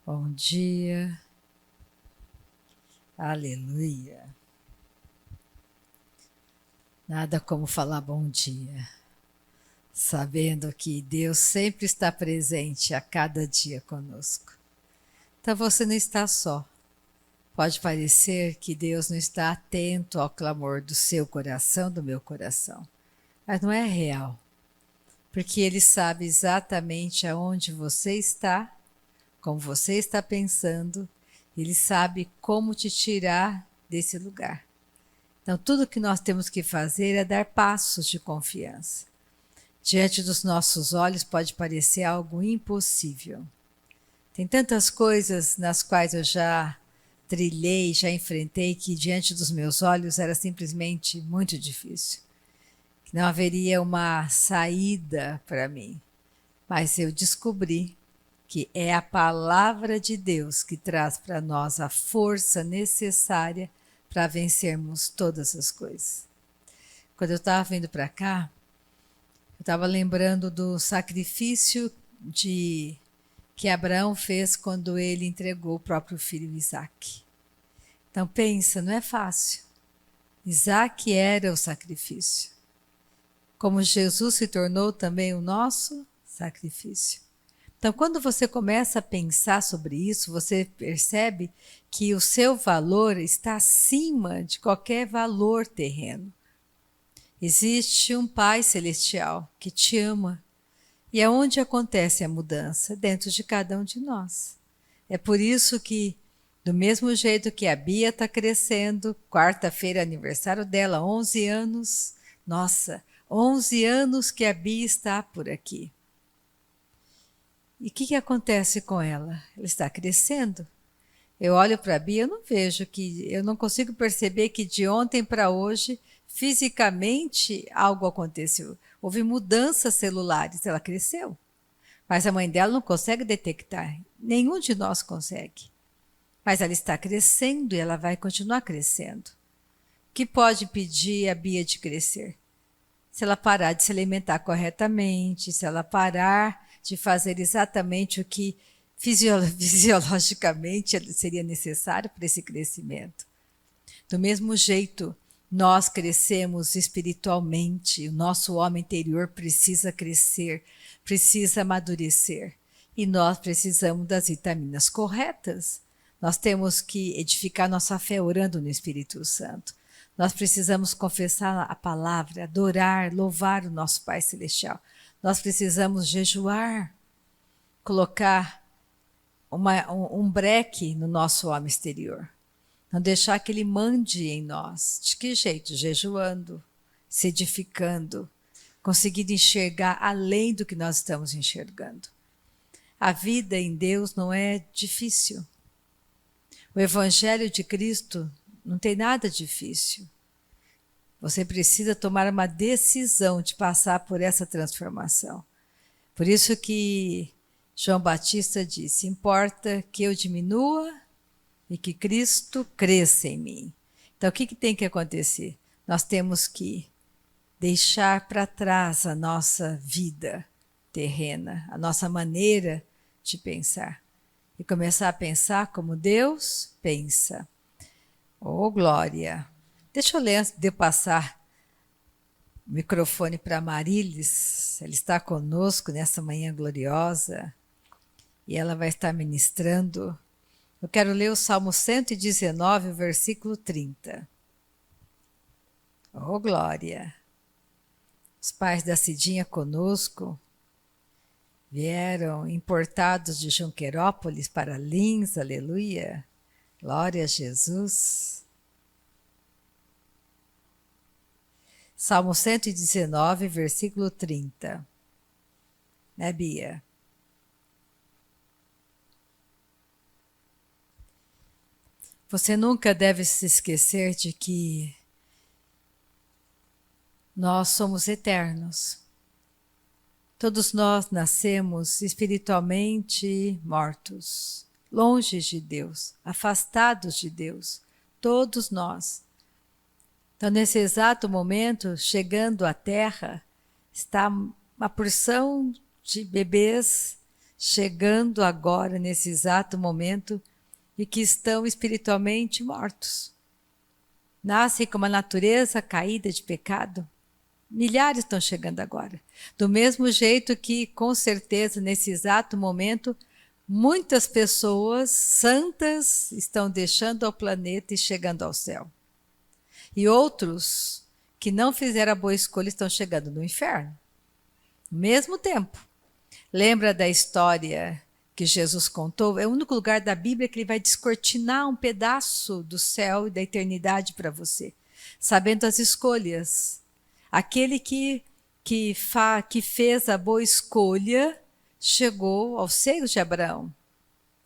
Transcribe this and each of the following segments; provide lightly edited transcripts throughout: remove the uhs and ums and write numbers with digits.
Bom dia, aleluia. Nada como falar bom dia, sabendo que Deus sempre está presente a cada dia conosco. Então você não está só. Pode parecer que Deus não está atento ao clamor do seu coração, do meu coração, mas não é real, porque Ele sabe exatamente aonde você está, como você está pensando, Ele sabe como te tirar desse lugar. Então, tudo que nós temos que fazer é dar passos de confiança. Diante dos nossos olhos pode parecer algo impossível. Tem tantas coisas nas quais eu já trilhei, já enfrentei, que diante dos meus olhos era simplesmente muito difícil. Que não haveria uma saída para mim. Mas eu descobri que é a palavra de Deus que traz para nós a força necessária para vencermos todas as coisas. Quando eu estava vindo para cá, eu estava lembrando do sacrifício que Abraão fez quando ele entregou o próprio filho Isaque. Então pensa, não é fácil. Isaque era o sacrifício. Como Jesus se tornou também o nosso sacrifício. Então, quando você começa a pensar sobre isso, você percebe que o seu valor está acima de qualquer valor terreno. Existe um Pai Celestial que te ama. E é onde acontece a mudança? Dentro de cada um de nós. É por isso que, do mesmo jeito que a Bia está crescendo, quarta-feira é aniversário dela, 11 anos. Nossa, 11 anos que a Bia está por aqui. E o que acontece com ela? Ela está crescendo. Eu olho para a Bia, eu não consigo perceber que de ontem para hoje, fisicamente, algo aconteceu. Houve mudanças celulares, ela cresceu. Mas a mãe dela não consegue detectar. Nenhum de nós consegue. Mas ela está crescendo e ela vai continuar crescendo. O que pode impedir a Bia de crescer? Se ela parar de se alimentar corretamente, se ela parar de fazer exatamente o que fisiologicamente seria necessário para esse crescimento. Do mesmo jeito, nós crescemos espiritualmente, o nosso homem interior precisa crescer, precisa amadurecer. E nós precisamos das vitaminas corretas. Nós temos que edificar nossa fé orando no Espírito Santo. Nós precisamos confessar a palavra, adorar, louvar o nosso Pai Celestial. Nós precisamos jejuar, colocar um breque no nosso homem exterior. Não deixar que ele mande em nós. De que jeito? Jejuando, se edificando, conseguindo enxergar além do que nós estamos enxergando. A vida em Deus não é difícil. O Evangelho de Cristo não tem nada difícil. Você precisa tomar uma decisão de passar por essa transformação. Por isso que João Batista disse: importa que eu diminua e que Cristo cresça em mim. Então, o que tem que acontecer? Nós temos que deixar para trás a nossa vida terrena, a nossa maneira de pensar. E começar a pensar como Deus pensa. Oh, glória! Deixa eu ler antes de eu passar o microfone para Marilis. Ela está conosco nessa manhã gloriosa e ela vai estar ministrando. Eu quero ler o Salmo 119, versículo 30. Oh, glória! Os pais da Cidinha conosco vieram importados de Junquerópolis para Lins, aleluia! Glória a Jesus! Salmo 119, versículo 30. Né, Bia? Você nunca deve se esquecer de que nós somos eternos. Todos nós nascemos espiritualmente mortos, longe de Deus, afastados de Deus. Todos nós. Então, nesse exato momento, chegando à Terra, está uma porção de bebês chegando agora nesse exato momento e que estão espiritualmente mortos. Nascem com uma natureza caída de pecado. Milhares estão chegando agora. Do mesmo jeito que, com certeza, nesse exato momento, muitas pessoas santas estão deixando o planeta e chegando ao céu. E outros que não fizeram a boa escolha estão chegando no inferno. Ao mesmo tempo. Lembra da história que Jesus contou? É o único lugar da Bíblia que ele vai descortinar um pedaço do céu e da eternidade para você, sabendo as escolhas. Aquele que fez a boa escolha chegou aos seios de Abraão.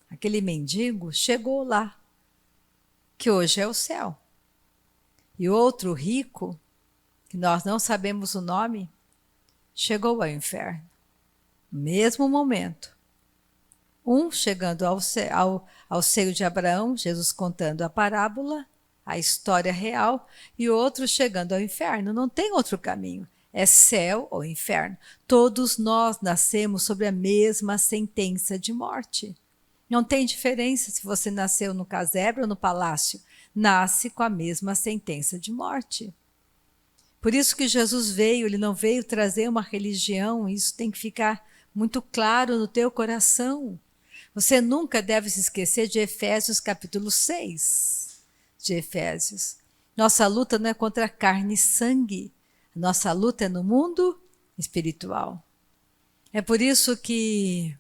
Aquele mendigo chegou lá, que hoje é o céu. E outro rico, que nós não sabemos o nome, chegou ao inferno. No mesmo momento. Um chegando ao seio de Abraão, Jesus contando a parábola, a história real, e outro chegando ao inferno. Não tem outro caminho. É céu ou inferno. Todos nós nascemos sobre a mesma sentença de morte. Não tem diferença se você nasceu no casebre ou no palácio. Nasce com a mesma sentença de morte. Por isso que Jesus veio, ele não veio trazer uma religião, isso tem que ficar muito claro no teu coração. Você nunca deve se esquecer de Efésios capítulo 6, de Efésios. Nossa luta não é contra carne e sangue, nossa luta é no mundo espiritual. É por isso que,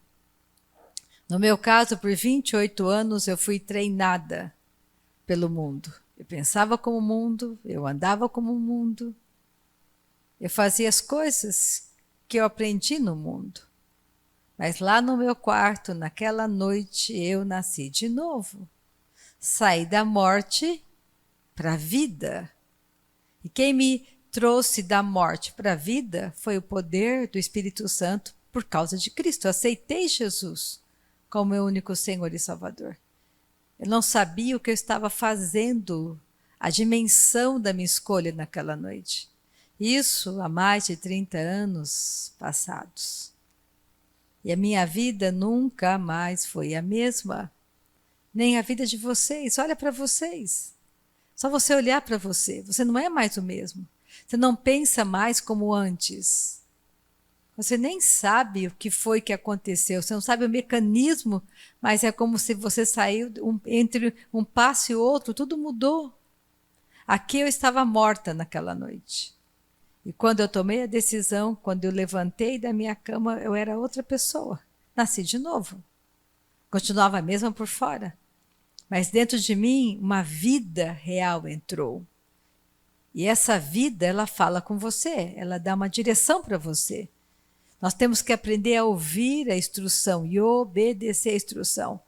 no meu caso, por 28 anos eu fui treinada pelo mundo. Eu pensava como o mundo, eu andava como o mundo, eu fazia as coisas que eu aprendi no mundo. Mas lá no meu quarto, naquela noite, eu nasci de novo. Saí da morte para a vida. E quem me trouxe da morte para a vida foi o poder do Espírito Santo por causa de Cristo. Eu aceitei Jesus como meu único Senhor e Salvador. Eu não sabia o que eu estava fazendo, a dimensão da minha escolha naquela noite. Isso há mais de 30 anos passados. E a minha vida nunca mais foi a mesma, nem a vida de vocês. Olha para vocês. Só você olhar para você. Você não é mais o mesmo. Você não pensa mais como antes. Você nem sabe o que foi que aconteceu. Você não sabe o mecanismo, mas é como se você saiu entre um passo e outro, tudo mudou. Aqui eu estava morta naquela noite. E quando eu tomei a decisão, quando eu levantei da minha cama, eu era outra pessoa. Nasci de novo. Continuava a mesma por fora. Mas dentro de mim, uma vida real entrou. E essa vida, ela fala com você, ela dá uma direção para você. Nós temos que aprender a ouvir a instrução e obedecer a instrução.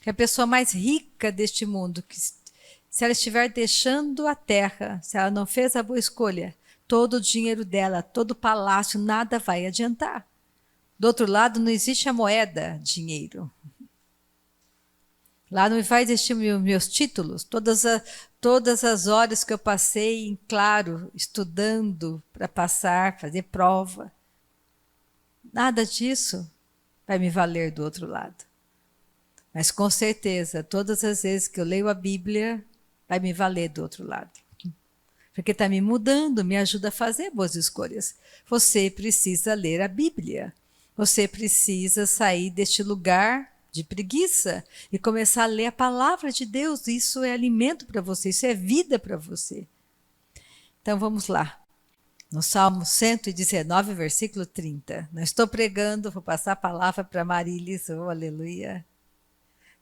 Que a pessoa mais rica deste mundo, que se ela estiver deixando a terra, se ela não fez a boa escolha, todo o dinheiro dela, todo o palácio, nada vai adiantar. Do outro lado, não existe a moeda dinheiro. Lá não vai existir meus títulos, todas as horas que eu passei em claro, estudando para passar, fazer prova. Nada disso vai me valer do outro lado. Mas com certeza, todas as vezes que eu leio a Bíblia, vai me valer do outro lado. Porque está me mudando, me ajuda a fazer boas escolhas. Você precisa ler a Bíblia. Você precisa sair deste lugar de preguiça e começar a ler a palavra de Deus. Isso é alimento para você, isso é vida para você. Então vamos lá. No Salmo 119, versículo 30. Não estou pregando, vou passar a palavra para Marilis. Oh, aleluia.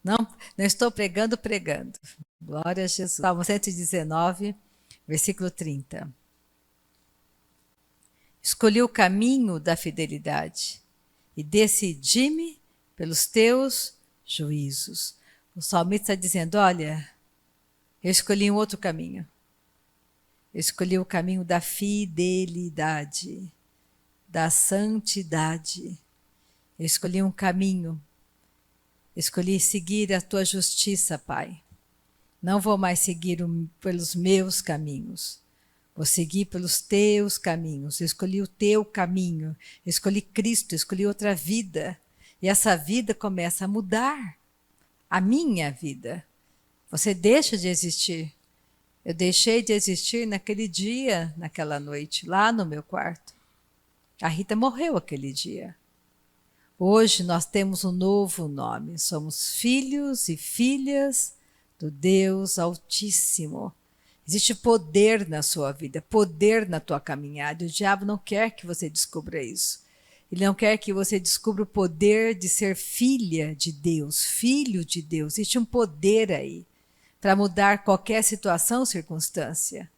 Não estou pregando. Glória a Jesus. Salmo 119, versículo 30. Escolhi o caminho da fidelidade e decidi-me pelos teus juízos. O salmista está dizendo, olha, eu escolhi um outro caminho. Eu escolhi o caminho da fidelidade, da santidade. Eu escolhi um caminho. Escolhi seguir a tua justiça, Pai. Não vou mais seguir pelos meus caminhos. Vou seguir pelos teus caminhos. Eu escolhi o teu caminho. Eu escolhi Cristo, eu escolhi outra vida. E essa vida começa a mudar. A minha vida. Você deixa de existir. Eu deixei de existir naquele dia, naquela noite, lá no meu quarto. A Rita morreu aquele dia. Hoje nós temos um novo nome. Somos filhos e filhas do Deus Altíssimo. Existe poder na sua vida, poder na tua caminhada. O diabo não quer que você descubra isso. Ele não quer que você descubra o poder de ser filha de Deus, filho de Deus. Existe um poder aí para mudar qualquer situação ou circunstância,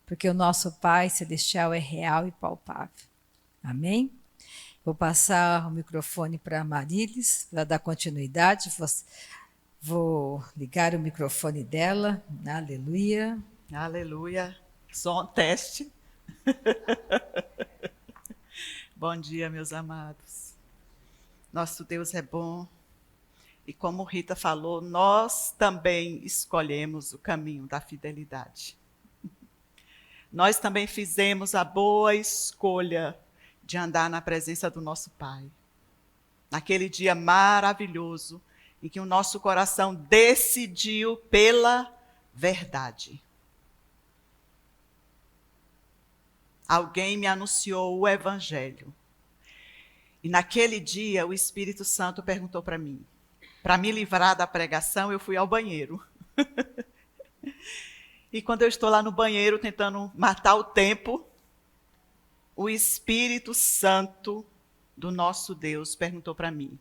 porque o nosso Pai Celestial é real e palpável. Amém? Vou passar o microfone para a Marilis, para dar continuidade. Vou ligar o microfone dela. Aleluia. Aleluia. Som, teste. Bom dia, meus amados. Nosso Deus é bom. E como Rita falou, nós também escolhemos o caminho da fidelidade. Nós também fizemos a boa escolha de andar na presença do nosso Pai. Naquele dia maravilhoso em que o nosso coração decidiu pela verdade. Alguém me anunciou o Evangelho. E naquele dia o Espírito Santo perguntou para mim. Para me livrar da pregação, eu fui ao banheiro. E quando eu estou lá no banheiro tentando matar o tempo, o Espírito Santo do nosso Deus perguntou para mim: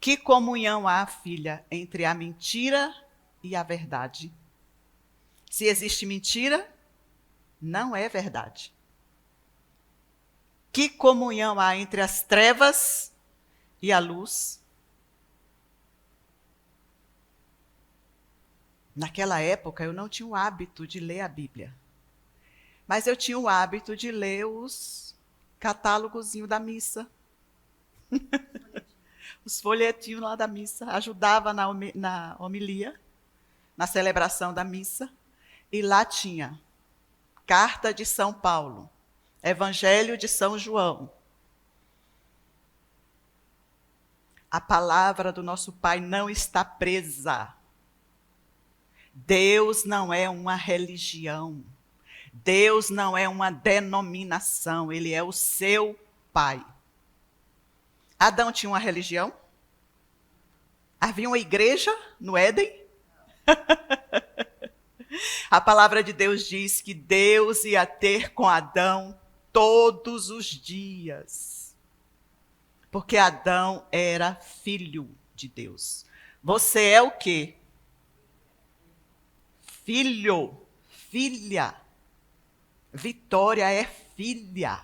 que comunhão há, filha, entre a mentira e a verdade? Se existe mentira, não é verdade. Que comunhão há entre as trevas e a luz? Naquela época eu não tinha o hábito de ler a Bíblia, mas eu tinha o hábito de ler os catálogozinhos da missa. Os folhetinhos lá da missa. Ajudava na homilia, na celebração da missa. E lá tinha Carta de São Paulo, Evangelho de São João. A palavra do nosso Pai não está presa. Deus não é uma religião. Deus não é uma denominação. Ele é o seu Pai. Adão tinha uma religião? Havia uma igreja no Éden? A palavra de Deus diz que Deus ia ter com Adão todos os dias. Porque Adão era filho de Deus. Você é o quê? Filho, filha. Vitória é filha.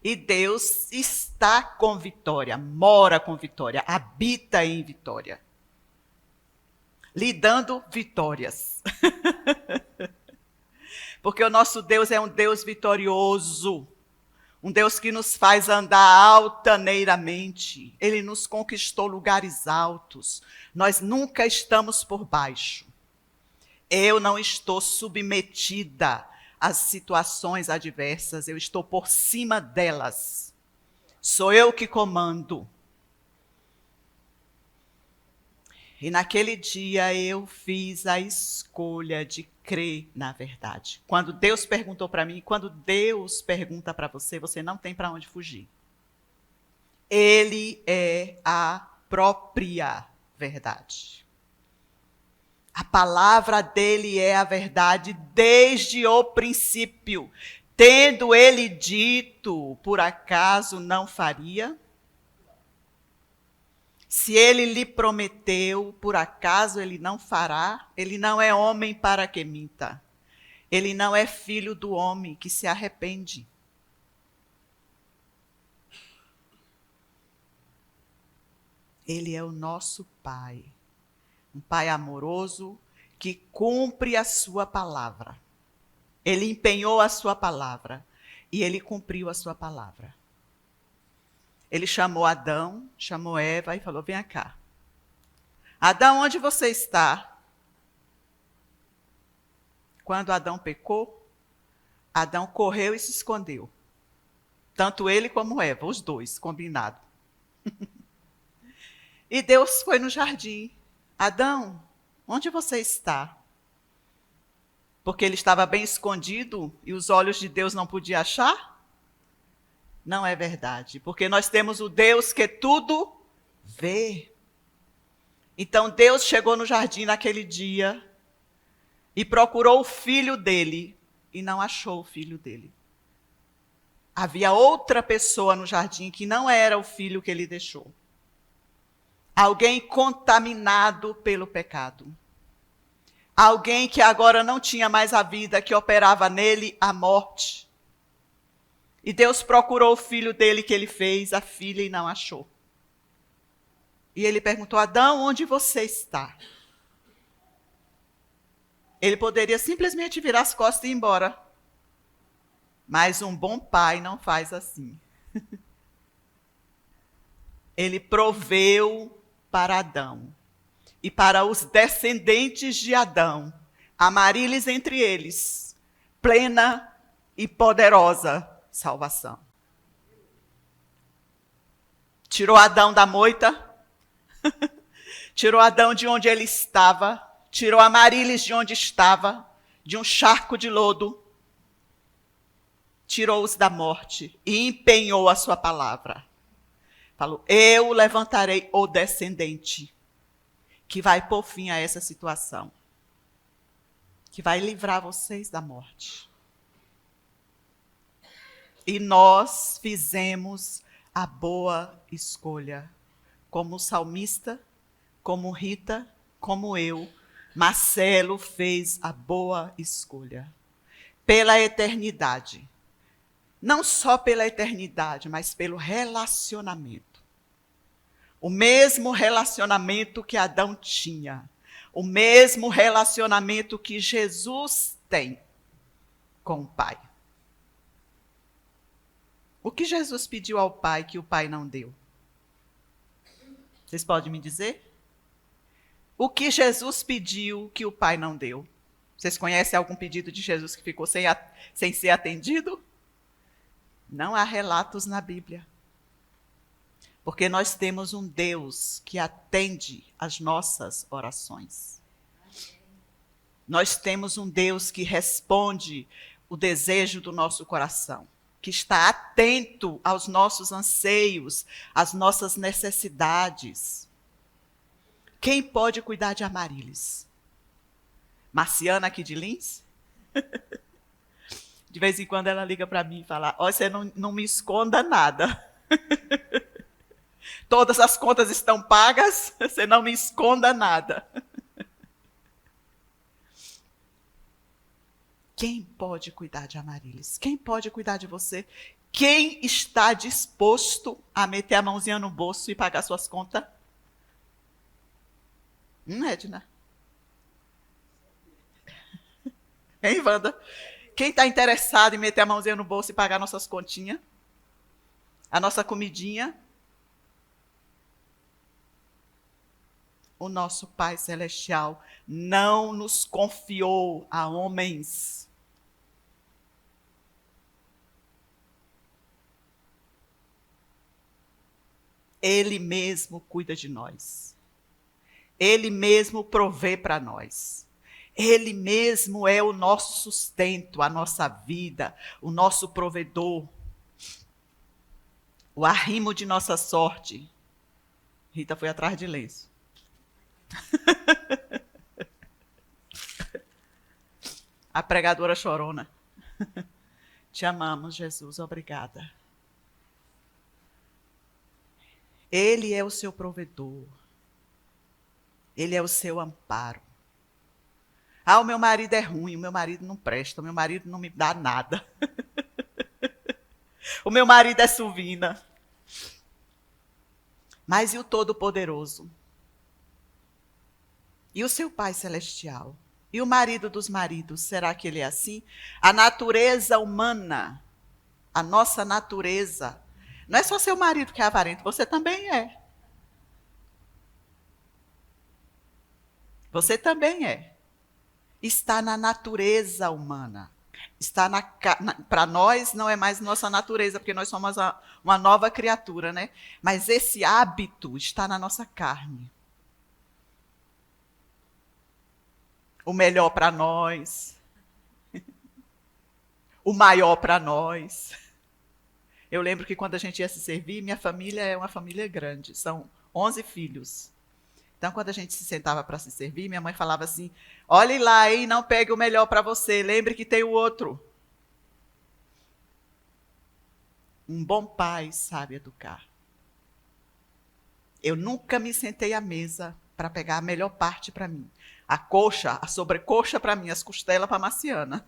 E Deus está com Vitória, mora com Vitória, habita em Vitória. Lhe dando vitórias. Porque o nosso Deus é um Deus vitorioso. Um Deus que nos faz andar altaneiramente. Ele nos conquistou lugares altos. Nós nunca estamos por baixo. Eu não estou submetida às situações adversas. Eu estou por cima delas. Sou eu que comando. E naquele dia eu fiz a escolha de crer na verdade. Quando Deus perguntou para mim, quando Deus pergunta para você, você não tem para onde fugir. Ele é a própria verdade. A palavra dele é a verdade desde o princípio. Tendo ele dito, por acaso não faria? Se ele lhe prometeu, por acaso ele não fará? Ele não é homem para que minta. Ele não é filho do homem que se arrepende. Ele é o nosso Pai. Um Pai amoroso que cumpre a sua palavra. Ele empenhou a sua palavra e ele cumpriu a sua palavra. Ele chamou Adão, chamou Eva e falou: vem cá. Adão, onde você está? Quando Adão pecou, Adão correu e se escondeu. Tanto ele como Eva, os dois, combinado. E Deus foi no jardim. Adão, onde você está? Porque ele estava bem escondido e os olhos de Deus não podiam achar? Não é verdade, porque nós temos o Deus que tudo vê. Então Deus chegou no jardim naquele dia e procurou o filho dele e não achou o filho dele. Havia outra pessoa no jardim que não era o filho que ele deixou. Alguém contaminado pelo pecado. Alguém que agora não tinha mais a vida, que operava nele a morte. E Deus procurou o filho dele que ele fez, a filha, e não achou. E ele perguntou: Adão, onde você está? Ele poderia simplesmente virar as costas e ir embora. Mas um bom pai não faz assim. Ele proveu para Adão e para os descendentes de Adão, amarílis entre eles, plena e poderosa salvação. Tirou Adão da moita, tirou Adão de onde ele estava, tirou amarílis de onde estava, de um charco de lodo, tirou-os da morte e empenhou a sua palavra. Falou: eu levantarei o descendente que vai pôr fim a essa situação, que vai livrar vocês da morte. E nós fizemos a boa escolha, como o salmista, como Rita, como eu. Marcelo fez a boa escolha pela eternidade. Não só pela eternidade, mas pelo relacionamento. O mesmo relacionamento que Adão tinha. O mesmo relacionamento que Jesus tem com o Pai. O que Jesus pediu ao Pai que o Pai não deu? Vocês podem me dizer? O que Jesus pediu que o Pai não deu? Vocês conhecem algum pedido de Jesus que ficou sem ser atendido? Não há relatos na Bíblia. Porque nós temos um Deus que atende às nossas orações. Nós temos um Deus que responde o desejo do nosso coração, que está atento aos nossos anseios, às nossas necessidades. Quem pode cuidar de Amarílis? Marciana aqui de Lins? De vez em quando ela liga para mim e fala: olha, você não me esconda nada. Todas as contas estão pagas, você não me esconda nada. Quem pode cuidar de Amarílis? Quem pode cuidar de você? Quem está disposto a meter a mãozinha no bolso e pagar suas contas? Edna? Hein, Wanda? Quem está interessado em meter a mãozinha no bolso e pagar nossas continhas? A nossa comidinha? O nosso Pai Celestial não nos confiou a homens. Ele mesmo cuida de nós. Ele mesmo provê para nós. Ele mesmo é o nosso sustento, a nossa vida, o nosso provedor. O arrimo de nossa sorte. Rita foi atrás de lenço. A pregadora chorona. Te amamos, Jesus, obrigada. Ele é o seu provedor. Ele é o seu amparo. Ah, o meu marido é ruim, o meu marido não presta, o meu marido não me dá nada. O meu marido é suvina. Mas e o Todo-Poderoso? E o seu Pai Celestial? E o marido dos maridos, será que ele é assim? A natureza humana, a nossa natureza, não é só seu marido que é avarento, você também é. Você também é. Está na natureza humana. Está para nós não é mais nossa natureza, porque nós somos uma nova criatura, né? Mas esse hábito está na nossa carne. O melhor para nós, o maior para nós. Eu lembro que quando a gente ia se servir, minha família é uma família grande, são 11 filhos. Então, quando a gente se sentava para se servir, minha mãe falava assim: olhe lá, hein, não pegue o melhor para você, lembre que tem o outro. Um bom pai sabe educar. Eu nunca me sentei à mesa para pegar a melhor parte para mim. A coxa, a sobrecoxa para mim, as costelas para Marciana.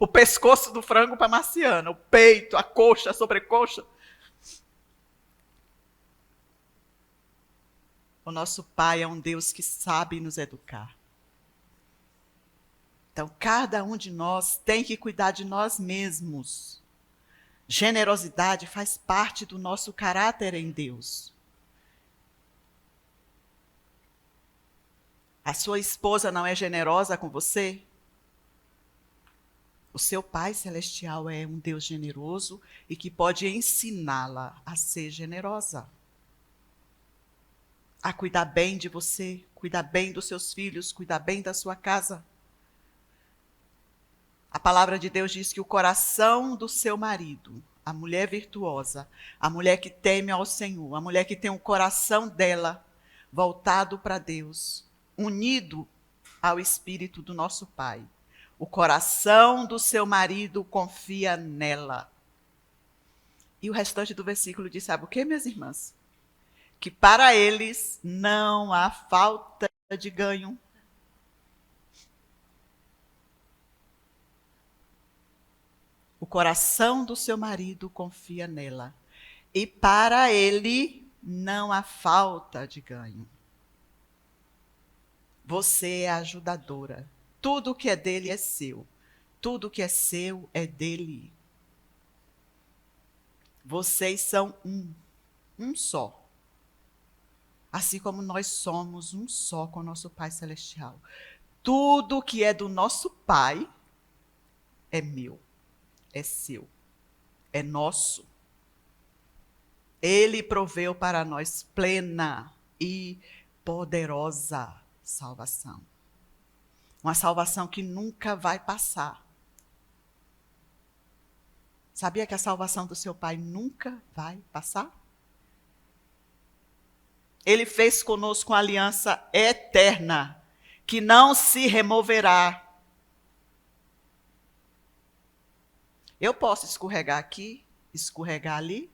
O pescoço do frango para Marciana, o peito, a coxa, a sobrecoxa. O nosso Pai é um Deus que sabe nos educar. Então, cada um de nós tem que cuidar de nós mesmos. Generosidade faz parte do nosso caráter em Deus. A sua esposa não é generosa com você? O seu Pai Celestial é um Deus generoso e que pode ensiná-la a ser generosa. A cuidar bem de você, cuidar bem dos seus filhos, cuidar bem da sua casa. A palavra de Deus diz que o coração do seu marido, a mulher virtuosa, a mulher que teme ao Senhor, a mulher que tem o coração dela voltado para Deus, unido ao Espírito do nosso Pai. O coração do seu marido confia nela. E o restante do versículo diz, sabe o que, minhas irmãs? Que para eles não há falta de ganho. O coração do seu marido confia nela. E para ele não há falta de ganho. Você é a ajudadora. Tudo que é dele é seu. Tudo que é seu é dele. Vocês são um só. Assim como nós somos um só com o nosso Pai Celestial. Tudo que é do nosso Pai é meu. É seu, é nosso. Ele proveu para nós plena e poderosa salvação. Uma salvação que nunca vai passar. Sabia que a salvação do seu Pai nunca vai passar? Ele fez conosco uma aliança eterna, que não se removerá. Eu posso escorregar aqui, escorregar ali,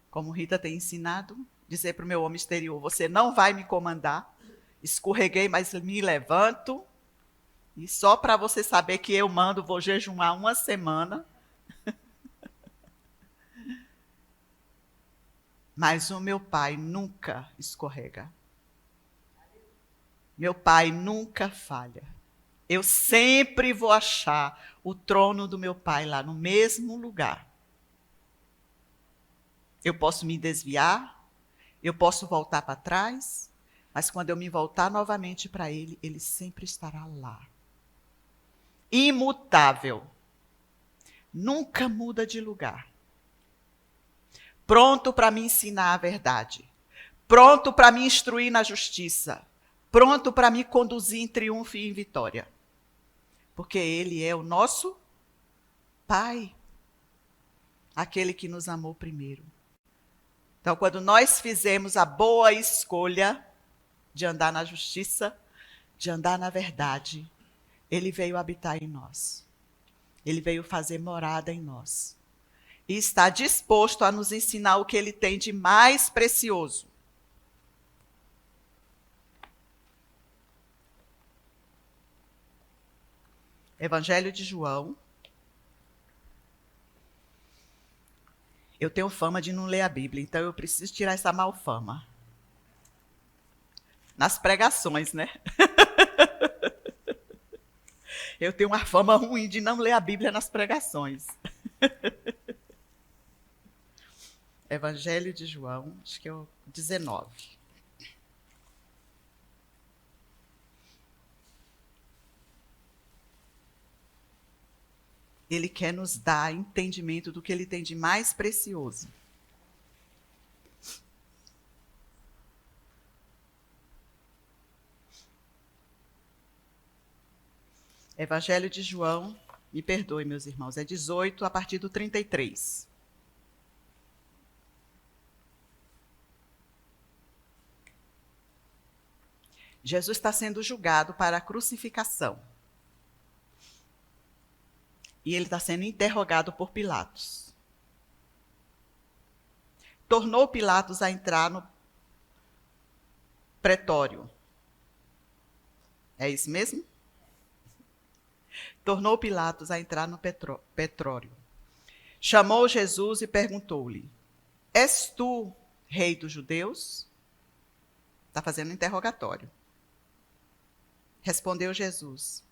como Rita tem ensinado, dizer para o meu homem exterior, você não vai me comandar, escorreguei, mas me levanto, e só para você saber que eu mando, vou jejuar uma semana. Mas o meu Pai nunca escorrega. Meu Pai nunca falha. Eu sempre vou achar o trono do meu Pai lá no mesmo lugar. Eu posso me desviar, eu posso voltar para trás, mas quando eu me voltar novamente para Ele, Ele sempre estará lá. Imutável. Nunca muda de lugar. Pronto para me ensinar a verdade. Pronto para me instruir na justiça. Pronto para me conduzir em triunfo e em vitória. Porque Ele é o nosso Pai. Aquele que nos amou primeiro. Então, quando nós fizemos a boa escolha de andar na justiça, de andar na verdade, Ele veio habitar em nós. Ele veio fazer morada em nós. E está disposto a nos ensinar o que Ele tem de mais precioso. Evangelho de João. Eu tenho fama de não ler a Bíblia, então eu preciso tirar essa malfama. Nas pregações, né? Eu tenho uma fama ruim de não ler a Bíblia nas pregações. Evangelho de João, acho que é o 19. Ele quer nos dar entendimento do que ele tem de mais precioso. Evangelho de João, me perdoe, meus irmãos, é 18, a partir do 33. Jesus está sendo julgado para a crucificação. E ele está sendo interrogado por Pilatos. Tornou Pilatos a entrar no pretório. É isso mesmo? Tornou Pilatos a entrar no pretório. Chamou Jesus e perguntou-lhe: És tu rei dos judeus? Está fazendo um interrogatório. Respondeu Jesus: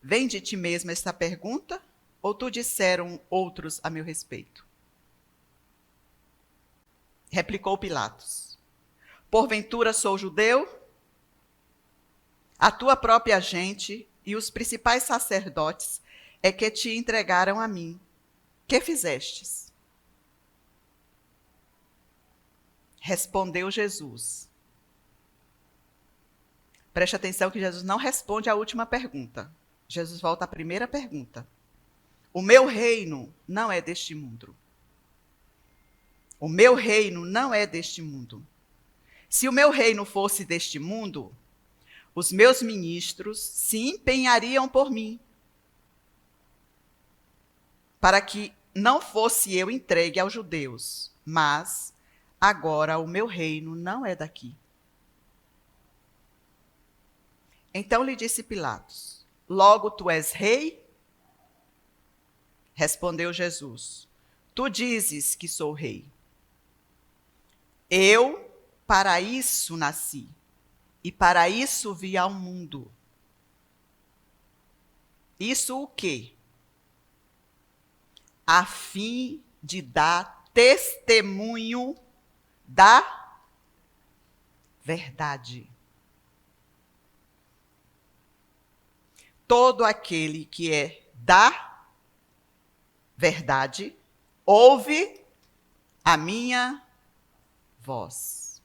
Vem de ti mesmo esta pergunta, ou tu disseram outros a meu respeito? Replicou Pilatos: Porventura sou judeu? A tua própria gente e os principais sacerdotes é que te entregaram a mim. Que fizestes? Respondeu Jesus. Preste atenção que Jesus não responde à última pergunta. Jesus volta à primeira pergunta. O meu reino não é deste mundo. O meu reino não é deste mundo. Se o meu reino fosse deste mundo, os meus ministros se empenhariam por mim, para que não fosse eu entregue aos judeus. Mas agora o meu reino não é daqui. Então lhe disse Pilatos: Logo tu és rei? Respondeu Jesus: Tu dizes que sou rei. Eu para isso nasci, e para isso vi ao mundo. Isso o quê? A fim de dar testemunho da verdade. Todo aquele que é da verdade ouve a minha voz.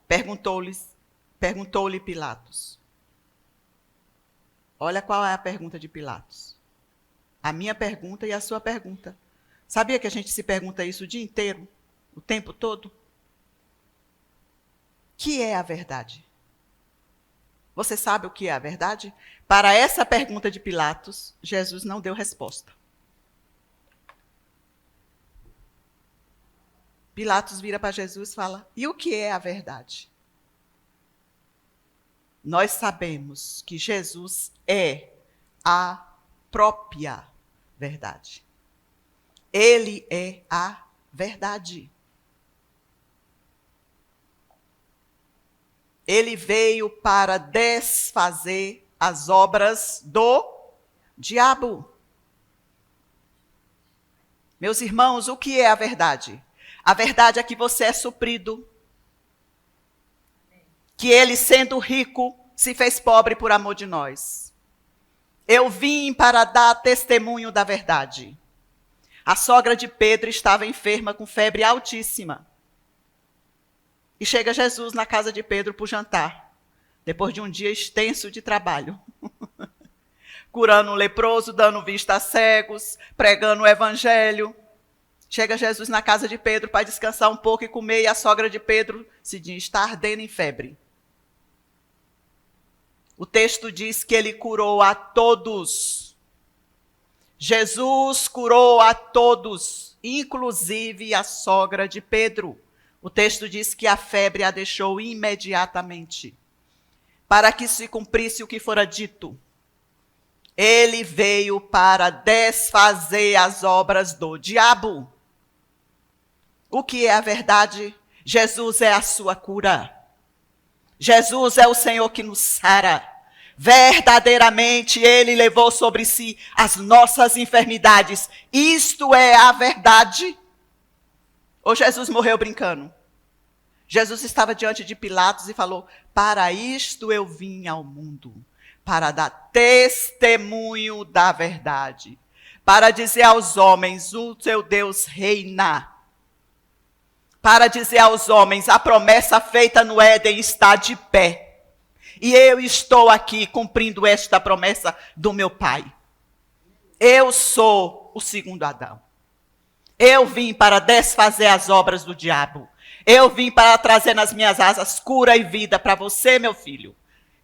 Perguntou-lhe Pilatos. Olha qual é a pergunta de Pilatos. A minha pergunta e a sua pergunta. Sabia que a gente se pergunta isso o dia inteiro? O tempo todo? Que é a verdade? Você sabe o que é a verdade? Para essa pergunta de Pilatos, Jesus não deu resposta. Pilatos vira para Jesus e fala: E o que é a verdade? Nós sabemos que Jesus é a própria verdade. Ele é a verdade. Ele veio para desfazer as obras do diabo. Meus irmãos, o que é a verdade? A verdade é que você é suprido. Que ele, sendo rico, se fez pobre por amor de nós. Eu vim para dar testemunho da verdade. A sogra de Pedro estava enferma com febre altíssima. E chega Jesus na casa de Pedro para o jantar, depois de um dia extenso de trabalho. Curando um leproso, dando vista a cegos, pregando o evangelho. Chega Jesus na casa de Pedro para descansar um pouco e comer, e a sogra de Pedro se diz, está ardendo em febre. O texto diz que ele curou a todos. Jesus curou a todos, inclusive a sogra de Pedro. O texto diz que a febre a deixou imediatamente, para que se cumprisse o que fora dito. Ele veio para desfazer as obras do diabo. O que é a verdade? Jesus é a sua cura. Jesus é o Senhor que nos sara. Verdadeiramente, ele levou sobre si as nossas enfermidades. Isto é a verdade. Ou Jesus morreu brincando? Jesus estava diante de Pilatos e falou: para isto eu vim ao mundo, para dar testemunho da verdade, para dizer aos homens, o seu Deus reina, para dizer aos homens, a promessa feita no Éden está de pé, e eu estou aqui cumprindo esta promessa do meu Pai. Eu sou o segundo Adão. Eu vim para desfazer as obras do diabo. Eu vim para trazer nas minhas asas cura e vida para você, meu filho,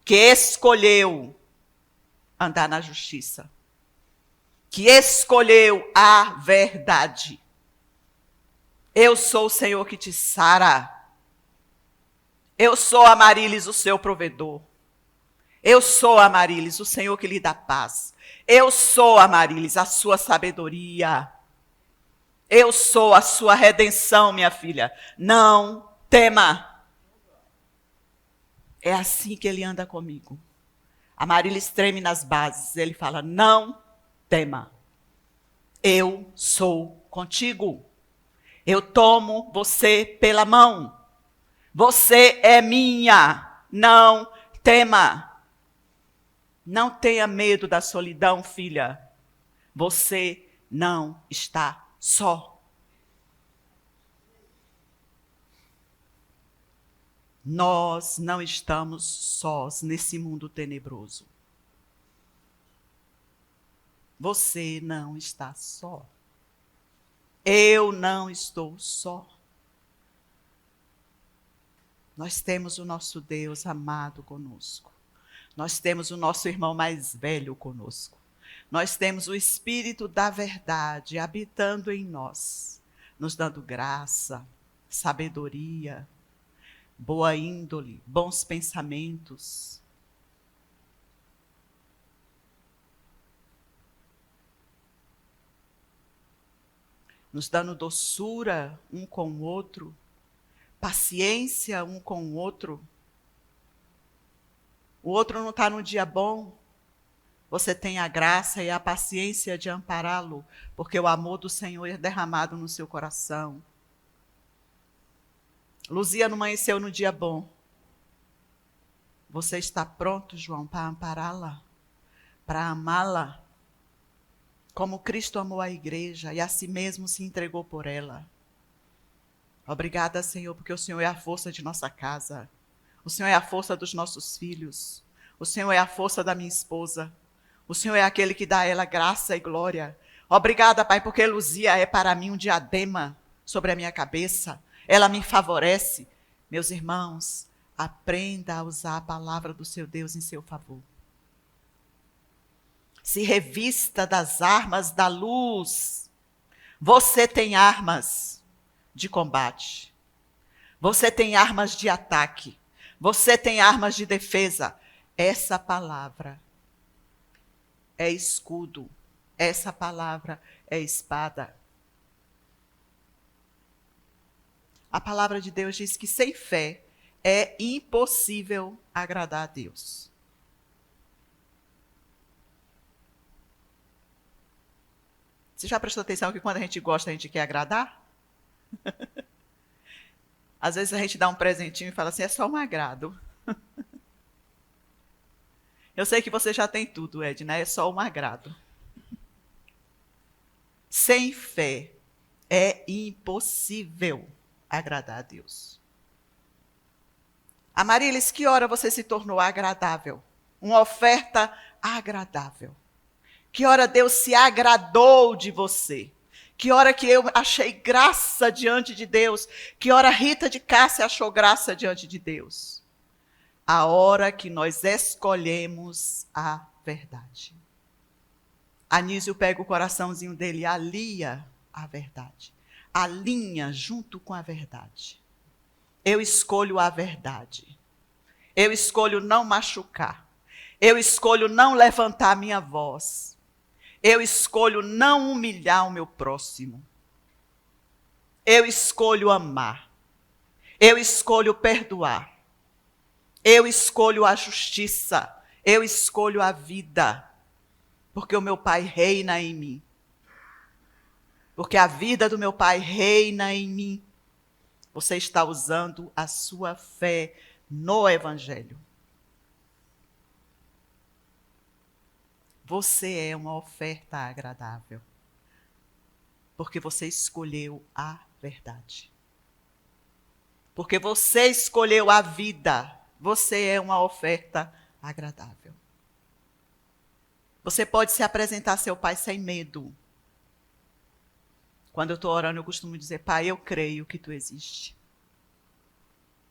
que escolheu andar na justiça, que escolheu a verdade. Eu sou o Senhor que te sara. Eu sou, Amarilis, o seu provedor. Eu sou, Amarilis, o Senhor que lhe dá paz. Eu sou, Amarilis, a sua sabedoria. Eu sou a sua redenção, minha filha. Não tema. É assim que ele anda comigo. Amarilis treme nas bases. Ele fala, não tema. Eu sou contigo. Eu tomo você pela mão. Você é minha. Não tema. Não tenha medo da solidão, filha. Você não está só. Nós não estamos sós nesse mundo tenebroso. Você não está só. Eu não estou só. Nós temos o nosso Deus amado conosco. Nós temos o nosso irmão mais velho conosco. Nós temos o Espírito da verdade habitando em nós, nos dando graça, sabedoria, boa índole, bons pensamentos. Nos dando doçura um com o outro, paciência um com o outro. O outro não está no dia bom, você tem a graça e a paciência de ampará-lo, porque o amor do Senhor é derramado no seu coração. Luzia não amanheceu no dia bom. Você está pronto, João, para ampará-la, para amá-la, como Cristo amou a igreja e a si mesmo se entregou por ela. Obrigada, Senhor, porque o Senhor é a força de nossa casa. O Senhor é a força dos nossos filhos. O Senhor é a força da minha esposa. O Senhor é aquele que dá a ela graça e glória. Obrigada, Pai, porque Luzia é para mim um diadema sobre a minha cabeça. Ela me favorece. Meus irmãos, aprenda a usar a palavra do seu Deus em seu favor. Se revista das armas da luz. Você tem armas de combate. Você tem armas de ataque. Você tem armas de defesa. Essa palavra é escudo. Essa palavra é espada. A palavra de Deus diz que sem fé é impossível agradar a Deus. Você já prestou atenção que quando a gente gosta, a gente quer agradar? Às vezes a gente dá um presentinho e fala assim, é só um agrado. Eu sei que você já tem tudo, Edna, é só um agrado. Sem fé é impossível agradar a Deus. Amarilis, que hora você se tornou agradável? Uma oferta agradável. Que hora Deus se agradou de você? Que hora que eu achei graça diante de Deus? Que hora Rita de Cássia achou graça diante de Deus? A hora que nós escolhemos a verdade. Anísio pega o coraçãozinho dele e alia a verdade. Alinha junto com a verdade. Eu escolho a verdade. Eu escolho não machucar. Eu escolho não levantar minha voz. Eu escolho não humilhar o meu próximo. Eu escolho amar. Eu escolho perdoar. Eu escolho a justiça. Eu escolho a vida. Porque o meu Pai reina em mim. Porque a vida do meu Pai reina em mim. Você está usando a sua fé no Evangelho. Você é uma oferta agradável. Porque você escolheu a verdade. Porque você escolheu a vida. Você é uma oferta agradável. Você pode se apresentar a seu Pai sem medo. Quando eu estou orando, eu costumo dizer: Pai, eu creio que Tu existe.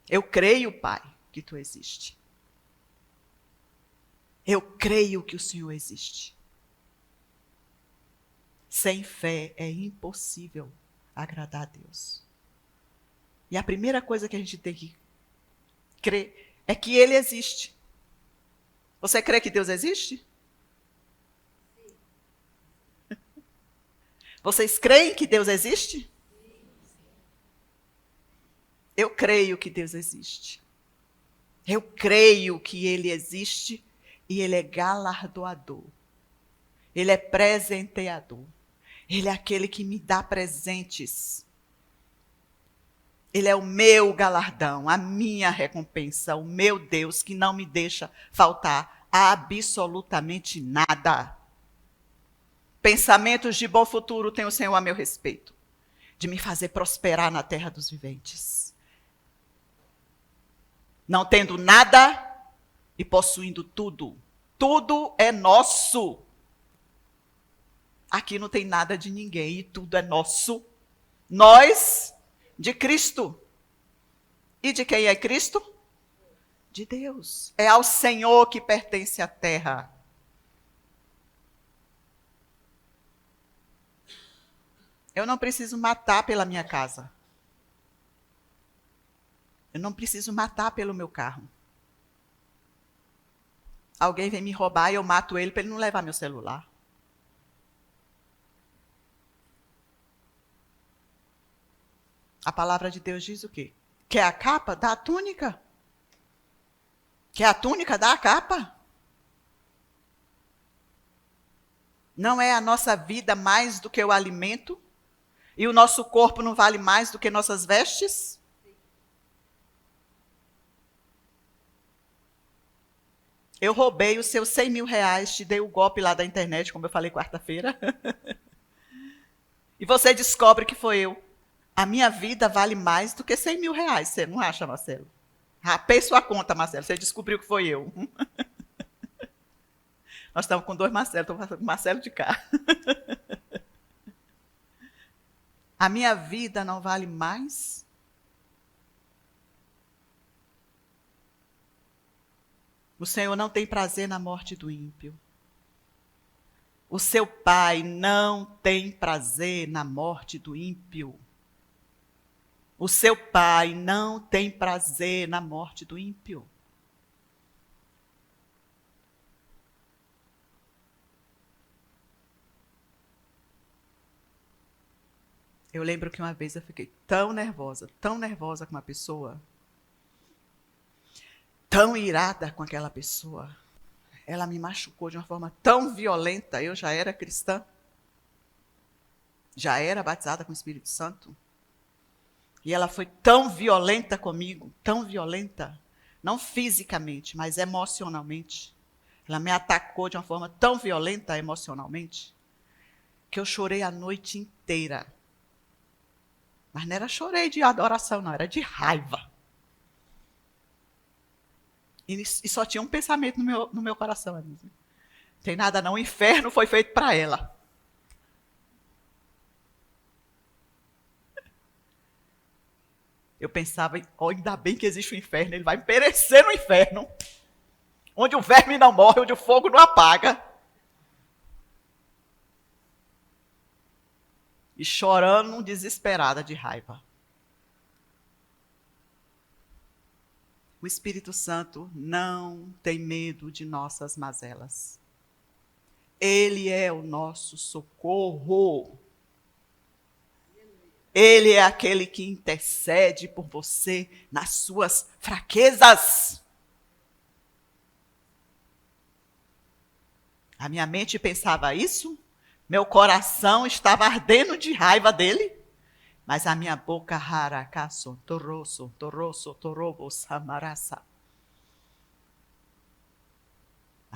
Eu creio, Pai, que Tu existe. Eu creio que o Senhor existe. Sem fé é impossível agradar a Deus. E a primeira coisa que a gente tem que crer é que Ele existe. Você crê que Deus existe? Vocês creem que Deus existe? Eu creio que Deus existe. Eu creio que Ele existe e Ele é galardoador. Ele é presenteador. Ele é aquele que me dá presentes. Ele é o meu galardão, a minha recompensa, o meu Deus que não me deixa faltar absolutamente nada. Pensamentos de bom futuro tem o Senhor a meu respeito, de me fazer prosperar na terra dos viventes. Não tendo nada e possuindo tudo. Tudo é nosso. Aqui não tem nada de ninguém e tudo é nosso. Nós, de Cristo. E de quem é Cristo? De Deus. É ao Senhor que pertence a terra. Eu não preciso matar pela minha casa. Eu não preciso matar pelo meu carro. Alguém vem me roubar e eu mato ele para ele não levar meu celular. A palavra de Deus diz o quê? Quer a capa? Dá a túnica. Quer a túnica? Dá a capa. Não é a nossa vida mais do que o alimento? E o nosso corpo não vale mais do que nossas vestes? Eu roubei os seus 100 mil reais, te dei o golpe lá da internet, como eu falei quarta-feira. E você descobre que foi eu. A minha vida vale mais do que 100 mil reais. Você não acha, Marcelo? Rapei sua conta, Marcelo. Você descobriu que foi eu. Nós estamos com dois Marcelos. Estou com o Marcelo de cá. A minha vida não vale mais? O Senhor não tem prazer na morte do ímpio. O seu Pai não tem prazer na morte do ímpio. O seu Pai não tem prazer na morte do ímpio. Eu lembro que uma vez eu fiquei tão nervosa com uma pessoa, tão irada com aquela pessoa. Ela me machucou de uma forma tão violenta. Eu já era cristã, já era batizada com o Espírito Santo. E ela foi tão violenta comigo, tão violenta, não fisicamente, mas emocionalmente. Ela me atacou de uma forma tão violenta emocionalmente, que eu chorei a noite inteira. Mas não era chorei de adoração, não, era de raiva. E só tinha um pensamento no meu coração. Não tem nada não, o inferno foi feito para ela. Eu pensava, oh, ainda bem que existe o inferno, ele vai perecer no inferno, onde o verme não morre, onde o fogo não apaga. E chorando, desesperada de raiva. O Espírito Santo não tem medo de nossas mazelas. Ele é o nosso socorro. Ele é aquele que intercede por você nas suas fraquezas. A minha mente pensava isso, meu coração estava ardendo de raiva dele, mas a minha boca haracasso, torobo, samarasa.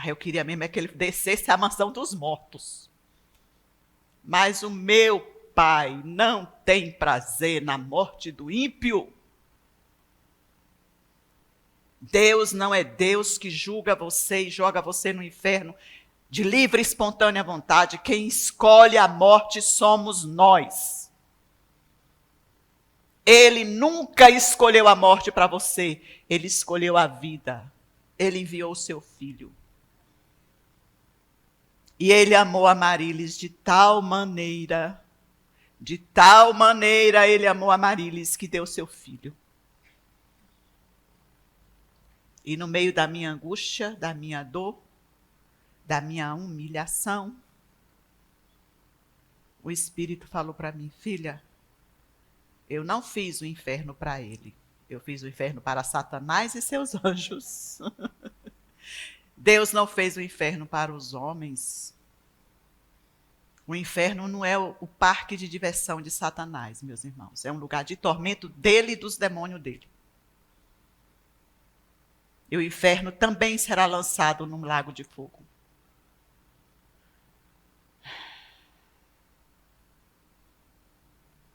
Eu queria mesmo é que ele descesse à mansão dos mortos. Mas o meu Pai não tem prazer na morte do ímpio. Deus não é Deus que julga você e joga você no inferno de livre e espontânea vontade. Quem escolhe a morte somos nós. Ele nunca escolheu a morte para você. Ele escolheu a vida. Ele enviou o seu filho. E ele amou a Amarilis de tal maneira ele amou a Amarilis que deu seu filho. E no meio da minha angústia, da minha dor, da minha humilhação, o Espírito falou para mim: filha, eu não fiz o inferno para ele. Eu fiz o inferno para Satanás e seus anjos. Deus não fez o inferno para os homens. O inferno não é o parque de diversão de Satanás, meus irmãos. É um lugar de tormento dele e dos demônios dele. E o inferno também será lançado num lago de fogo.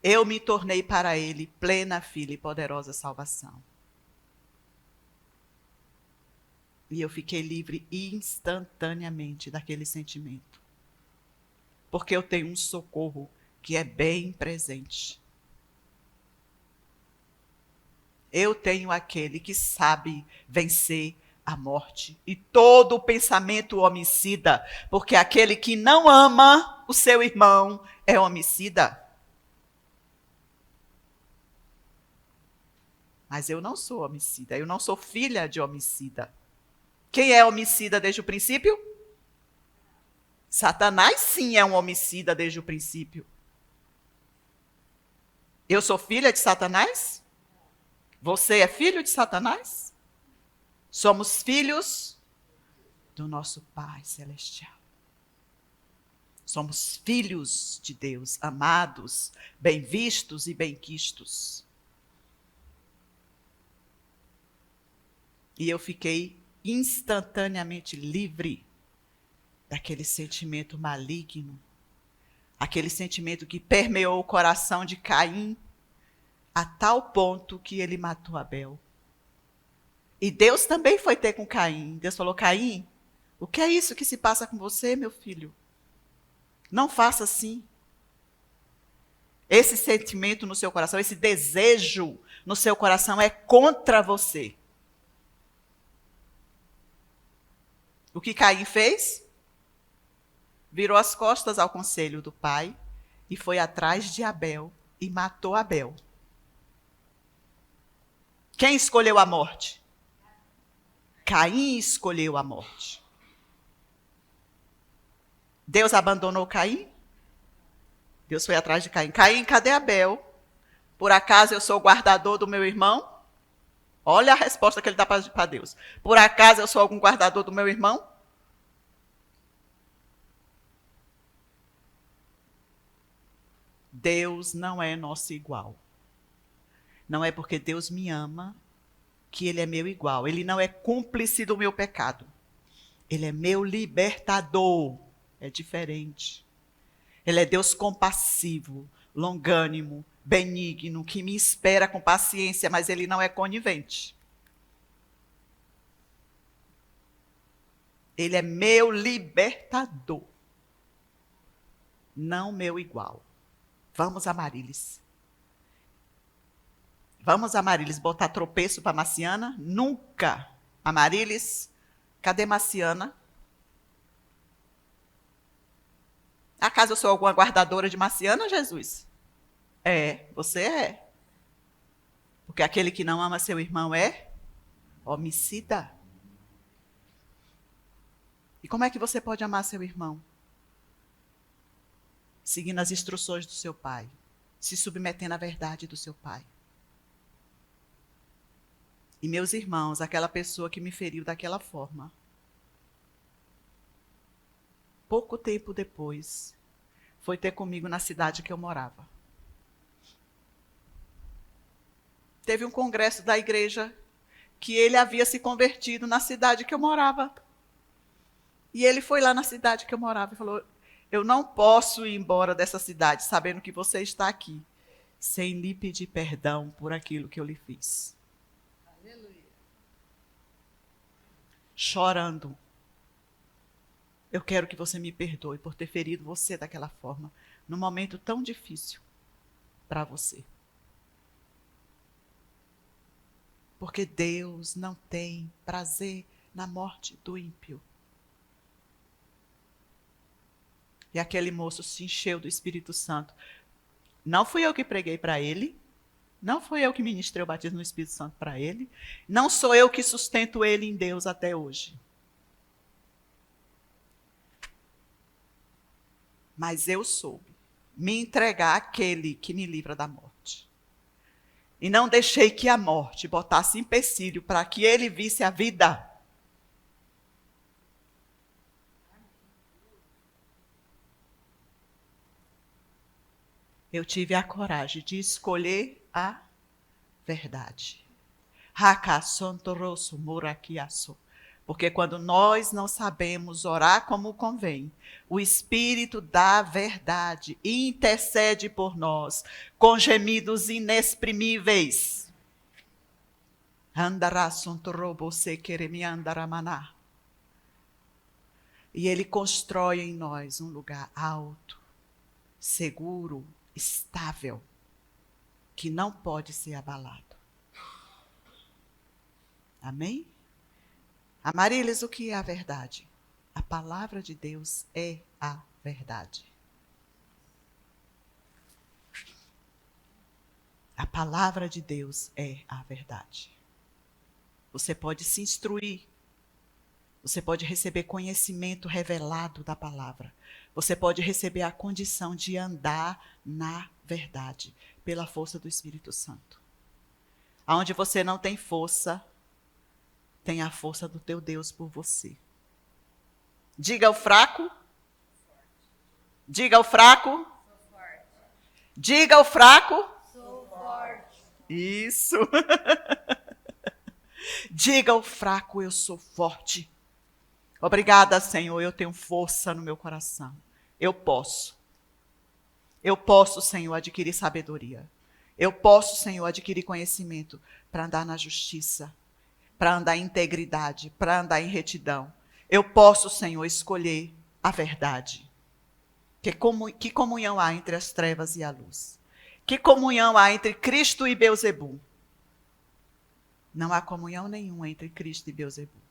Eu me tornei para ele plena filha e poderosa salvação. E eu fiquei livre instantaneamente daquele sentimento. Porque eu tenho um socorro que é bem presente. Eu tenho aquele que sabe vencer a morte e todo o pensamento homicida, porque aquele que não ama o seu irmão é homicida. Mas eu não sou homicida, eu não sou filha de homicida. Quem é homicida desde o princípio? Satanás sim é um homicida desde o princípio. Eu sou filha de Satanás? Você é filho de Satanás? Somos filhos do nosso Pai Celestial. Somos filhos de Deus, amados, bem vistos e bem quistos. E eu fiquei instantaneamente livre daquele sentimento maligno, aquele sentimento que permeou o coração de Caim, a tal ponto que ele matou Abel. E Deus também foi ter com Caim. Deus falou: Caim, o que é isso que se passa com você, meu filho? Não faça assim. Esse sentimento no seu coração, esse desejo no seu coração é contra você. O que Caim fez? Virou as costas ao conselho do pai e foi atrás de Abel e matou Abel. Quem escolheu a morte? Caim escolheu a morte. Deus abandonou Caim? Deus foi atrás de Caim. Caim, cadê Abel? Por acaso eu sou o guardador do meu irmão? Olha a resposta que ele dá para Deus. Por acaso eu sou algum guardador do meu irmão? Deus não é nosso igual. Não é porque Deus me ama que ele é meu igual. Ele não é cúmplice do meu pecado. Ele é meu libertador. É diferente. Ele é Deus compassivo, longânimo, benigno, que me espera com paciência, mas ele não é conivente. Ele é meu libertador. Não meu igual. Vamos, Amarilis. Vamos, Amarilis, botar tropeço para Marciana? Nunca. Amarilis, cadê Marciana? Acaso eu sou alguma guardadora de Marciana, Jesus? É, você é. Porque aquele que não ama seu irmão é homicida. E como é que você pode amar seu irmão? Seguindo as instruções do seu pai, se submetendo à verdade do seu pai. E meus irmãos, aquela pessoa que me feriu daquela forma, pouco tempo depois, foi ter comigo na cidade que eu morava. Teve um congresso da igreja que ele havia se convertido na cidade que eu morava. E ele foi lá na cidade que eu morava e falou: eu não posso ir embora dessa cidade sabendo que você está aqui, sem lhe pedir perdão por aquilo que eu lhe fiz. Aleluia. Chorando. Eu quero que você me perdoe por ter ferido você daquela forma, num momento tão difícil para você. Porque Deus não tem prazer na morte do ímpio. E aquele moço se encheu do Espírito Santo. Não fui eu que preguei para ele, não fui eu que ministrei o batismo no Espírito Santo para ele, não sou eu que sustento ele em Deus até hoje. Mas eu soube me entregar àquele que me livra da morte. E não deixei que a morte botasse empecilho para que ele visse a vida. Eu tive a coragem de escolher a verdade. Porque quando nós não sabemos orar como convém, o Espírito da verdade intercede por nós com gemidos inexprimíveis. E ele constrói em nós um lugar alto, seguro, estável, que não pode ser abalado. Amém? Amarilis, o que é a verdade? A palavra de Deus é a verdade. A palavra de Deus é a verdade. Você pode se instruir. Você pode receber conhecimento revelado da palavra. Você pode receber a condição de andar na verdade, pela força do Espírito Santo. Aonde você não tem força, tem a força do teu Deus por você. Diga ao fraco. Diga ao fraco. Diga ao fraco. Sou forte. Isso. Diga ao fraco, eu sou forte. Obrigada, Senhor, eu tenho força no meu coração. Eu posso. Eu posso, Senhor, adquirir sabedoria. Eu posso, Senhor, adquirir conhecimento para andar na justiça, para andar em integridade, para andar em retidão. Eu posso, Senhor, escolher a verdade. Que comunhão há entre as trevas e a luz? Que comunhão há entre Cristo e Beelzebul? Não há comunhão nenhuma entre Cristo e Beelzebul.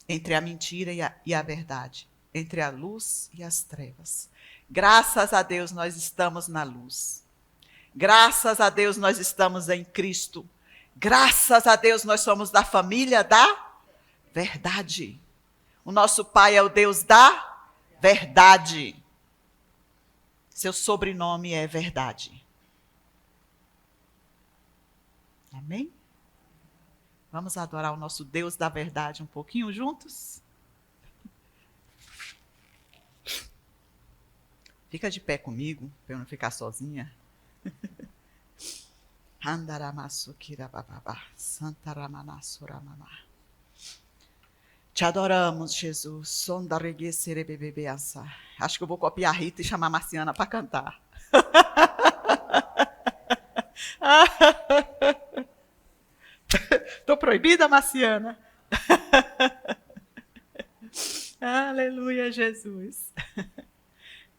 Entre a mentira e a verdade. Entre a luz e as trevas. Graças a Deus nós estamos na luz. Graças a Deus nós estamos em Cristo. Graças a Deus nós somos da família da verdade. O nosso Pai é o Deus da verdade. Seu sobrenome é verdade. Amém? Vamos adorar o nosso Deus da verdade um pouquinho juntos? Fica de pé comigo, para eu não ficar sozinha. Te adoramos, Jesus. Acho que eu vou copiar a Rita e chamar a Marciana para cantar. Estou proibida, Marciana? Aleluia, Jesus.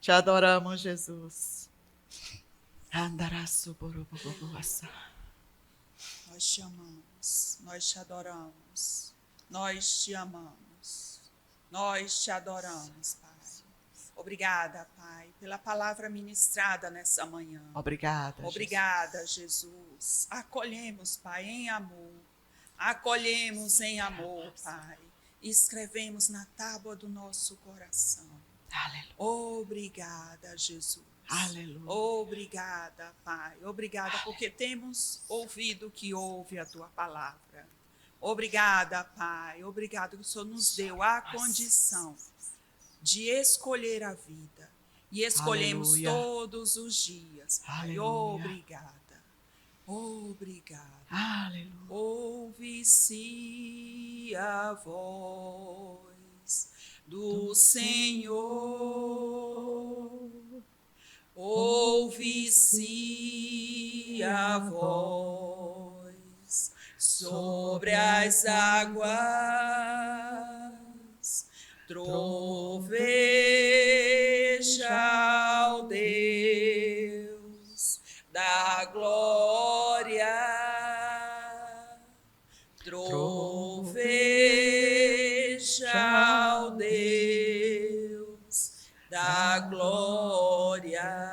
Te adoramos, Jesus. Nós te amamos, nós te adoramos, nós te amamos, nós te adoramos, Pai. Obrigada, Pai, pela palavra ministrada nessa manhã. Obrigada, Obrigada, Jesus. Acolhemos, Pai, em amor. Acolhemos em amor, Pai. E escrevemos na tábua do nosso coração. Aleluia. Obrigada, Jesus. Aleluia. Obrigada, Pai. Obrigada porque temos ouvido que ouve a Tua palavra. Obrigada, Pai. Obrigado que o Senhor nos deu a condição de escolher a vida. E escolhemos Aleluia. todos os dias, Pai. Aleluia. Obrigada. Obrigada. Aleluia. Ouve-se a voz do Senhor. Ouve-se a voz sobre as águas, troveja o Deus da glória, troveja o Deus da glória.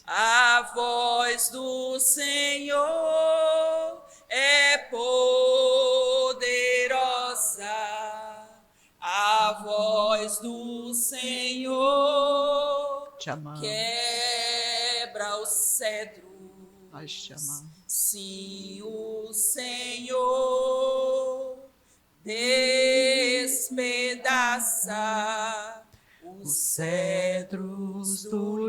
A voz do Senhor é poderosa, a voz do Senhor quebra os cedros. Nós chamamos. Sim, o Senhor despedaça os cedros do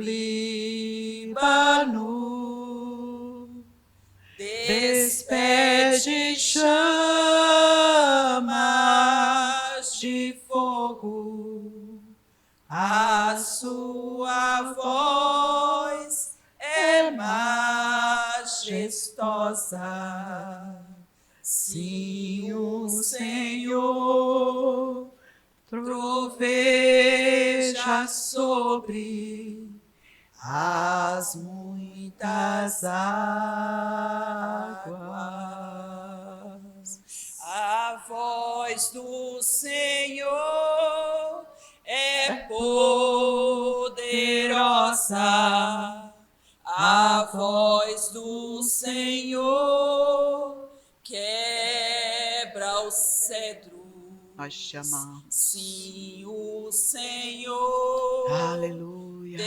Líbano, despede chamas de fogo, a sua voz é majestosa. Sim, o Senhor troveja sobre as muitas águas. A voz do Senhor é poderosa, a voz do Senhor quebra o cedro. Nós chamamos. Sim, o Senhor, Aleluia,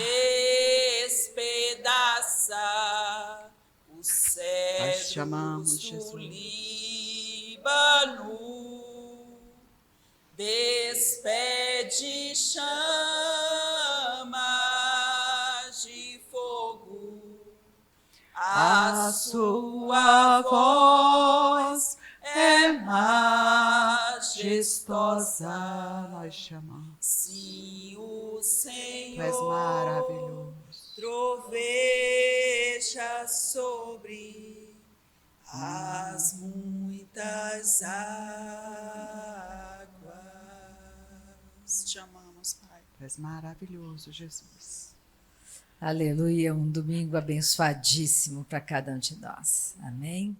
despedaça os cedros do Líbano, despede chamas de fogo, a sua voz é majestosa. nós chamamos. Sim, o Senhor, Tu és maravilhoso. troveja sobre as muitas águas. Te amamos, Pai. Tu és maravilhoso, Jesus. Aleluia, um domingo abençoadíssimo para cada um de nós. Amém?